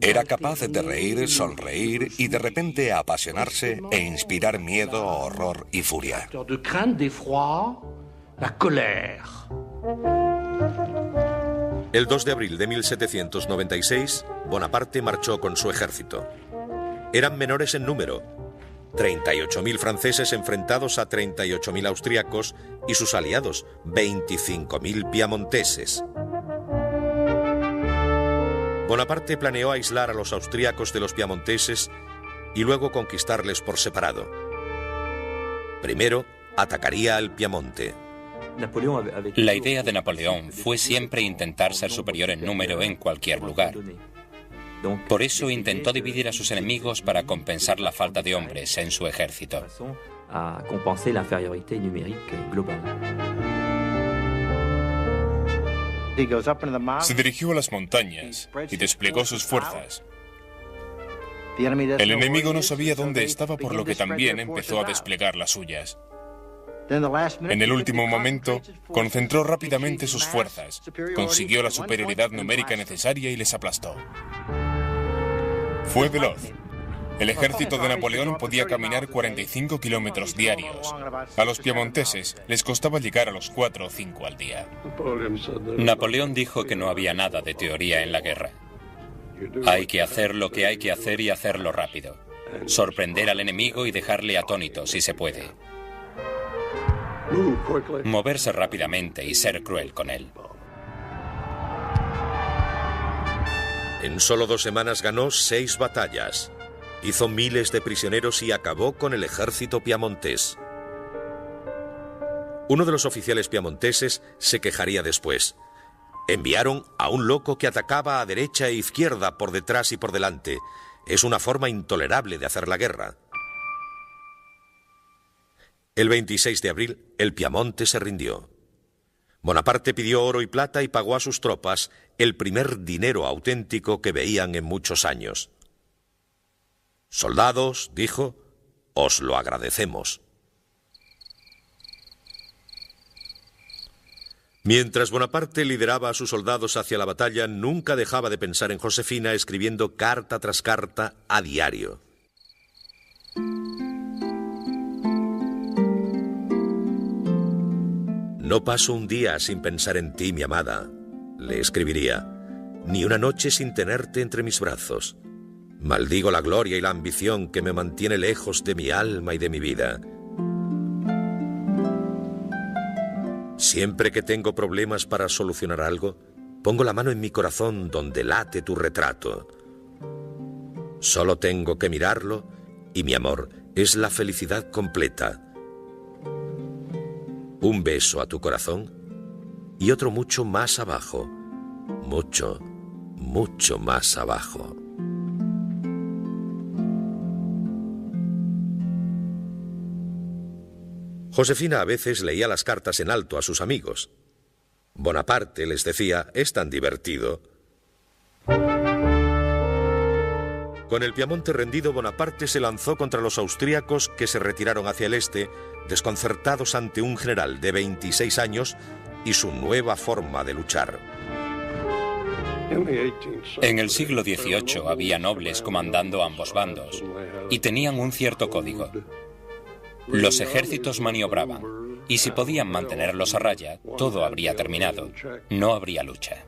Speaker 4: Era capaz de reír, sonreír y de repente apasionarse e inspirar miedo, horror y furia.
Speaker 2: El 2 de abril de 1796, Bonaparte marchó con su ejército. Eran menores en número, 38.000 franceses enfrentados a 38.000 austriacos y sus aliados, 25.000 piamonteses. Bonaparte planeó aislar a los austriacos de los piamonteses y luego conquistarles por separado. Primero, atacaría al Piamonte.
Speaker 6: La idea de Napoleón fue siempre intentar ser superior en número en cualquier lugar. Por eso intentó dividir a sus enemigos para compensar la falta de hombres en su ejército.
Speaker 3: Se dirigió a las montañas y desplegó sus fuerzas. El enemigo no sabía dónde estaba, por lo que también empezó a desplegar las suyas. En el último momento, concentró rápidamente sus fuerzas, consiguió la superioridad numérica necesaria y les aplastó. Fue veloz. El ejército de Napoleón podía caminar 45 kilómetros diarios. A los piamonteses les costaba llegar a los 4 o 5 al día.
Speaker 6: Napoleón dijo que no había nada de teoría en la guerra. Hay que hacer lo que hay que hacer y hacerlo rápido. Sorprender al enemigo y dejarle atónito si se puede. Moverse rápidamente y ser cruel con él.
Speaker 2: En solo 2 semanas ganó 6 batallas. Hizo miles de prisioneros y acabó con el ejército piamontés. Uno de los oficiales piamonteses se quejaría después. Enviaron a un loco que atacaba a derecha e izquierda, por detrás y por delante. Es una forma intolerable de hacer la guerra. El 26 de abril, el Piamonte se rindió. Bonaparte pidió oro y plata y pagó a sus tropas el primer dinero auténtico que veían en muchos años. «Soldados», dijo, «os lo agradecemos». Mientras Bonaparte lideraba a sus soldados hacia la batalla, nunca dejaba de pensar en Josefina, escribiendo carta tras carta a diario. «No paso un día sin pensar en ti, mi amada», le escribiría, «ni una noche sin tenerte entre mis brazos. Maldigo la gloria y la ambición que me mantiene lejos de mi alma y de mi vida. Siempre que tengo problemas para solucionar algo, pongo la mano en mi corazón donde late tu retrato. Solo tengo que mirarlo y mi amor es la felicidad completa. Un beso a tu corazón y otro mucho más abajo, mucho, mucho más abajo». Josefina a veces leía las cartas en alto a sus amigos. Bonaparte les decía, «es tan divertido». Con el Piamonte rendido, Bonaparte se lanzó contra los austríacos, que se retiraron hacia el este, desconcertados ante un general de 26 años y su nueva forma de luchar.
Speaker 6: En el siglo XVIII había nobles comandando ambos bandos y tenían un cierto código. Los ejércitos maniobraban, y si podían mantenerlos a raya, todo habría terminado. No habría lucha.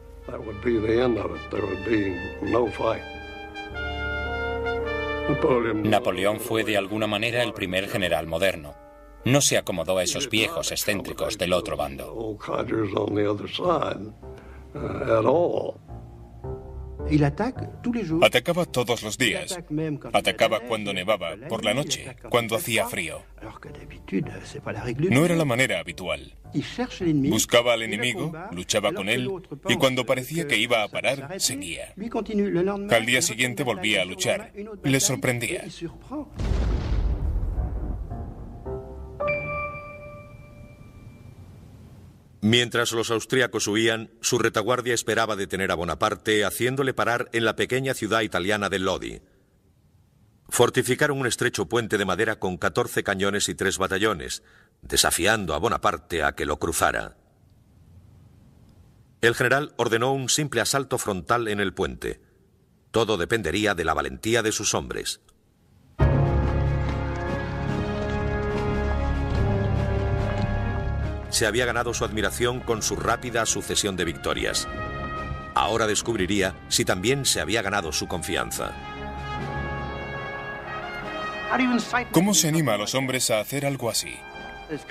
Speaker 6: Napoleón fue de alguna manera el primer general moderno. No se acomodó a esos viejos excéntricos del otro bando.
Speaker 3: Atacaba todos los días. Atacaba cuando nevaba, por la noche, cuando hacía frío. No era la manera habitual. Buscaba al enemigo, luchaba con él, y cuando parecía que iba a parar, seguía. Al día siguiente volvía a luchar. Le sorprendía.
Speaker 2: Mientras los austríacos huían, su retaguardia esperaba detener a Bonaparte, haciéndole parar en la pequeña ciudad italiana de Lodi. Fortificaron un estrecho puente de madera con 14 cañones y 3 batallones, desafiando a Bonaparte a que lo cruzara. El general ordenó un simple asalto frontal en el puente. Todo dependería de la valentía de sus hombres. Se había ganado su admiración con su rápida sucesión de victorias. Ahora descubriría si también se había ganado su confianza.
Speaker 3: ¿Cómo se anima a los hombres a hacer algo así?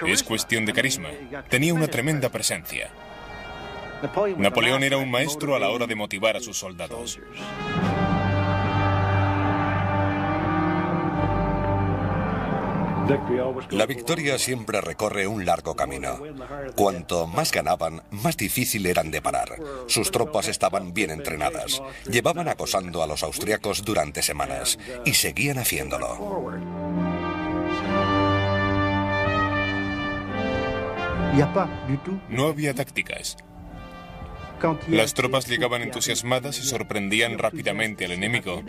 Speaker 3: Es cuestión de carisma. Tenía una tremenda presencia. Napoleón era un maestro a la hora de motivar a sus soldados.
Speaker 4: La victoria siempre recorre un largo camino. Cuanto más ganaban, más difícil eran de parar. Sus tropas estaban bien entrenadas. Llevaban acosando a los austriacos durante semanas y seguían haciéndolo.
Speaker 3: No había tácticas. Las tropas llegaban entusiasmadas y sorprendían rápidamente al enemigo.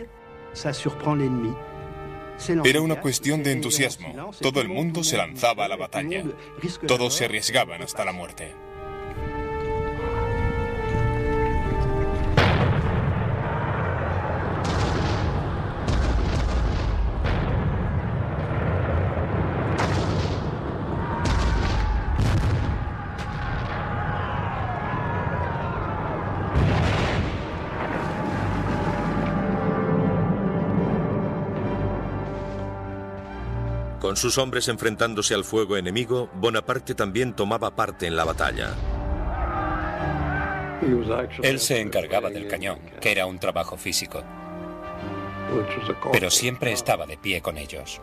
Speaker 3: Era una cuestión de entusiasmo. Todo el mundo se lanzaba a la batalla. Todos se arriesgaban hasta la muerte.
Speaker 2: Con sus hombres enfrentándose al fuego enemigo, Bonaparte también tomaba parte en la batalla.
Speaker 6: Él se encargaba del cañón, que era un trabajo físico, pero siempre estaba de pie con ellos.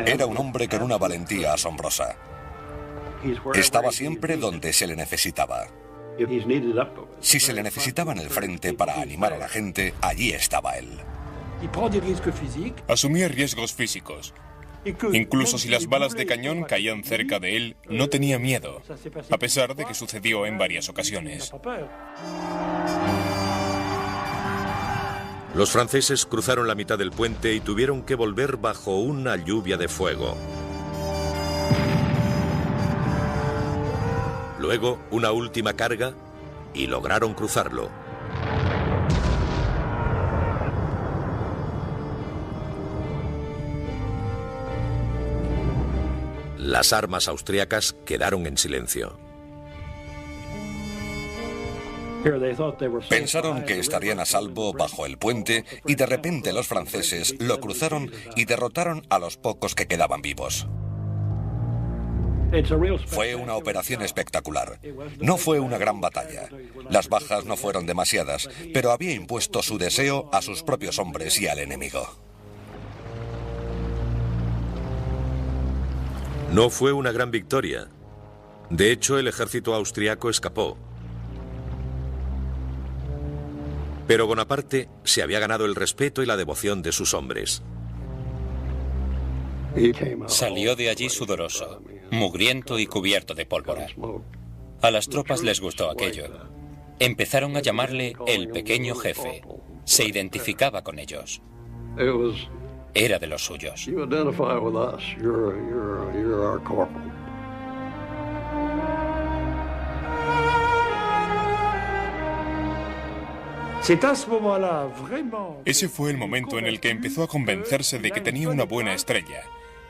Speaker 4: Era un hombre con una valentía asombrosa. Estaba siempre donde se le necesitaba. Si se le necesitaba en el frente para animar a la gente, allí estaba él.
Speaker 3: Asumía riesgos físicos. Incluso si las balas de cañón caían cerca de él, no tenía miedo, a pesar de que sucedió en varias ocasiones.
Speaker 2: Los franceses cruzaron la mitad del puente y tuvieron que volver bajo una lluvia de fuego. Luego, una última carga y lograron cruzarlo. Las armas austriacas quedaron en silencio.
Speaker 4: Pensaron que estarían a salvo bajo el puente y de repente los franceses lo cruzaron y derrotaron a los pocos que quedaban vivos. Fue una operación espectacular. No fue una gran batalla. Las bajas no fueron demasiadas, pero había impuesto su deseo a sus propios hombres y al enemigo.
Speaker 2: No fue una gran victoria. De hecho, el ejército austriaco escapó. Pero Bonaparte se había ganado el respeto y la devoción de sus hombres.
Speaker 6: Salió de allí sudoroso, mugriento y cubierto de pólvora. A las tropas les gustó aquello. Empezaron a llamarle el pequeño jefe. Se identificaba con ellos. Era de los suyos.
Speaker 3: Ese fue el momento en el que empezó a convencerse de que tenía una buena estrella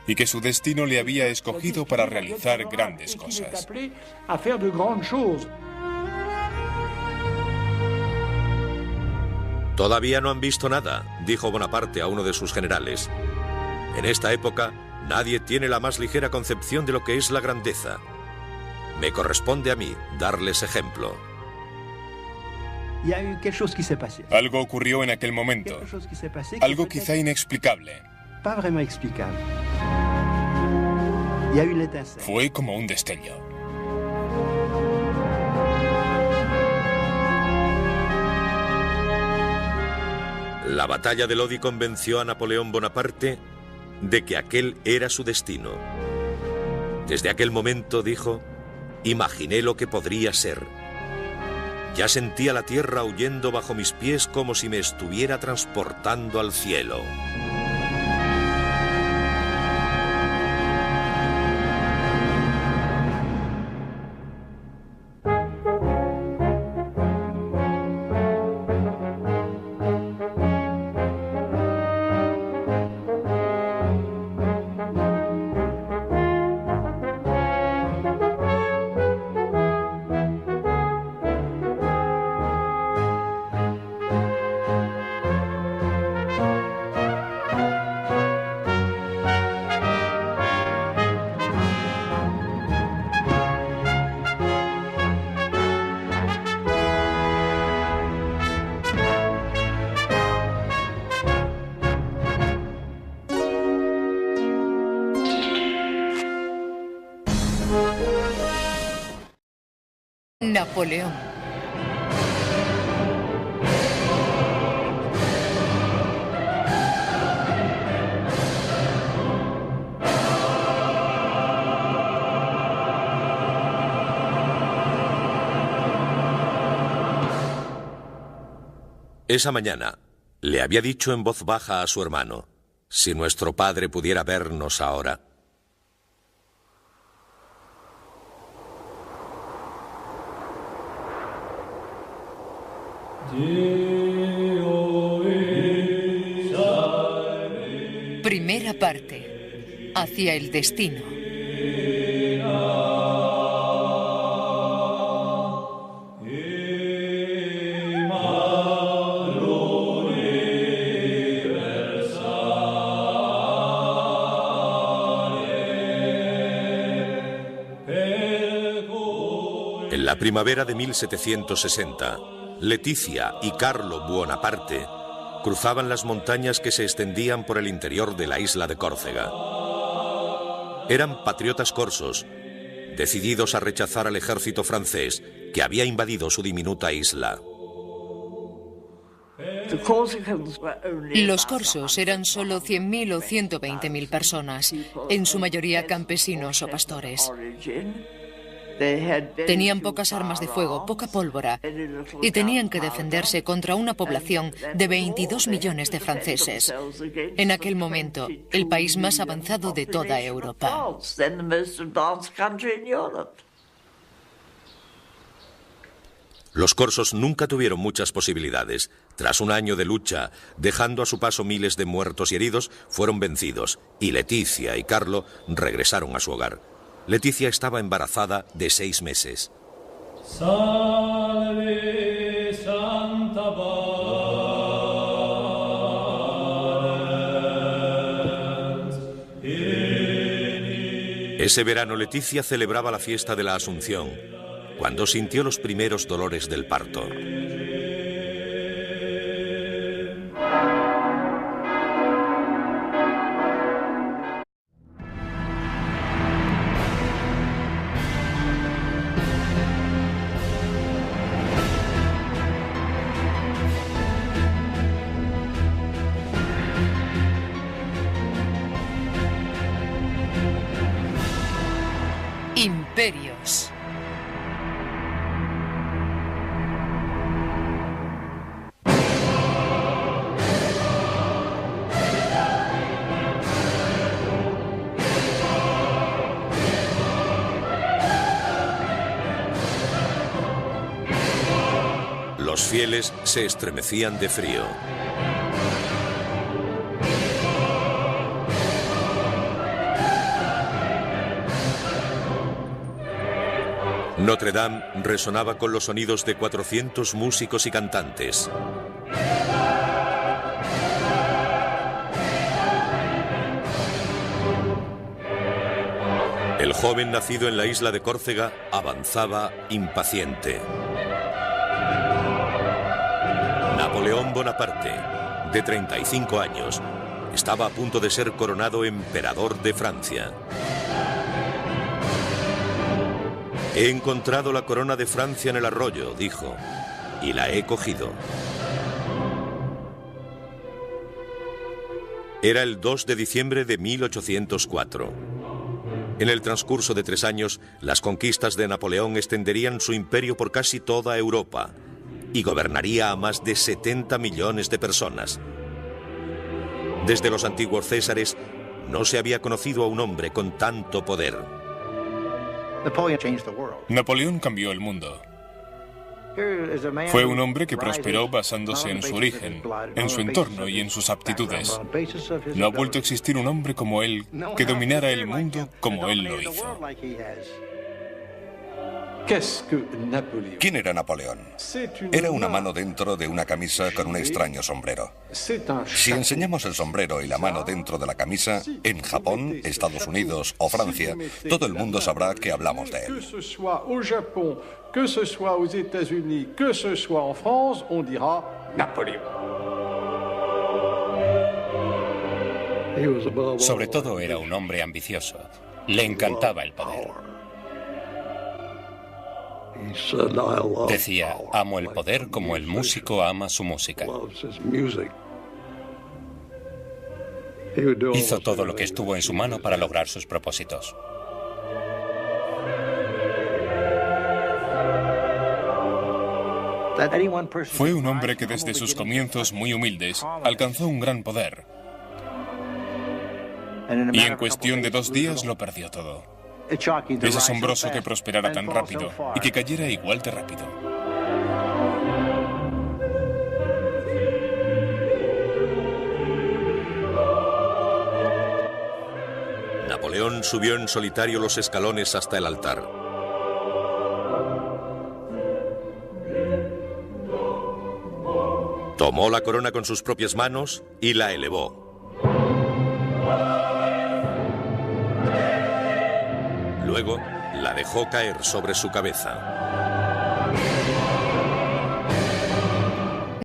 Speaker 3: y que su destino le había escogido para realizar grandes cosas.
Speaker 2: Todavía no han visto nada, dijo Bonaparte a uno de sus generales. En esta época, nadie tiene la más ligera concepción de lo que es la grandeza. Me corresponde a mí darles ejemplo.
Speaker 3: Algo ocurrió en aquel momento, algo quizá inexplicable. Fue como un destello.
Speaker 2: La batalla de Lodi convenció a Napoleón Bonaparte de que aquel era su destino. Desde aquel momento, dijo, imaginé lo que podría ser. Ya sentía la tierra huyendo bajo mis pies como si me estuviera transportando al cielo.
Speaker 1: Napoleón.
Speaker 2: Esa mañana le había dicho en voz baja a su hermano: si nuestro padre pudiera vernos ahora.
Speaker 1: Primera parte. Hacia el destino.
Speaker 2: En la primavera de 1760, Leticia y Carlo Buonaparte cruzaban las montañas que se extendían por el interior de la isla de Córcega. Eran patriotas corsos, decididos a rechazar al ejército francés que había invadido su diminuta isla.
Speaker 1: Los corsos eran solo 100.000 o 120.000 personas, en su mayoría campesinos o pastores. Tenían pocas armas de fuego, poca pólvora, y tenían que defenderse contra una población de 22 millones de franceses. En aquel momento, el país más avanzado de toda Europa.
Speaker 2: Los corsos nunca tuvieron muchas posibilidades. Tras un año de lucha, dejando a su paso miles de muertos y heridos, fueron vencidos, y Leticia y Carlo regresaron a su hogar. Leticia estaba embarazada de 6 meses.
Speaker 7: Salve Santa Valens.
Speaker 2: Ese verano Leticia celebraba la fiesta de la Asunción, cuando sintió los primeros dolores del parto.
Speaker 1: Imperios.
Speaker 2: Los fieles se estremecían de frío. Notre Dame resonaba con los sonidos de 400 músicos y cantantes. El joven nacido en la isla de Córcega avanzaba impaciente. Napoleón Bonaparte, de 35 años, estaba a punto de ser coronado emperador de Francia. He encontrado la corona de Francia en el arroyo, dijo, y la he cogido. Era el 2 de diciembre de 1804. En el transcurso de 3 años, las conquistas de Napoleón extenderían su imperio por casi toda Europa y gobernaría a más de 70 millones de personas. Desde los antiguos césares, no se había conocido a un hombre con tanto poder.
Speaker 3: Napoleón cambió el mundo. Fue un hombre que prosperó basándose en su origen, en su entorno y en sus aptitudes. No ha vuelto a existir un hombre como él que dominara el mundo como él lo hizo.
Speaker 4: ¿Quién era Napoleón? Era una mano dentro de una camisa con un extraño sombrero. Si enseñamos el sombrero y la mano dentro de la camisa, en Japón, Estados Unidos o Francia, todo el mundo sabrá que hablamos de él.
Speaker 5: Que ce soit aux États-Unis, que ce soit en France, on dira Napoléon.
Speaker 6: Sobre todo era un hombre ambicioso. Le encantaba el poder. Decía, amo el poder como el músico ama su música. Hizo todo lo que estuvo en su mano para lograr sus propósitos.
Speaker 3: Fue un hombre que desde sus comienzos muy humildes alcanzó un gran poder. Y en cuestión de 2 días lo perdió todo. Es asombroso que prosperara tan rápido y que cayera igual de rápido.
Speaker 2: Napoleón subió en solitario los escalones hasta el altar. Tomó la corona con sus propias manos y la elevó. Luego la dejó caer sobre su cabeza.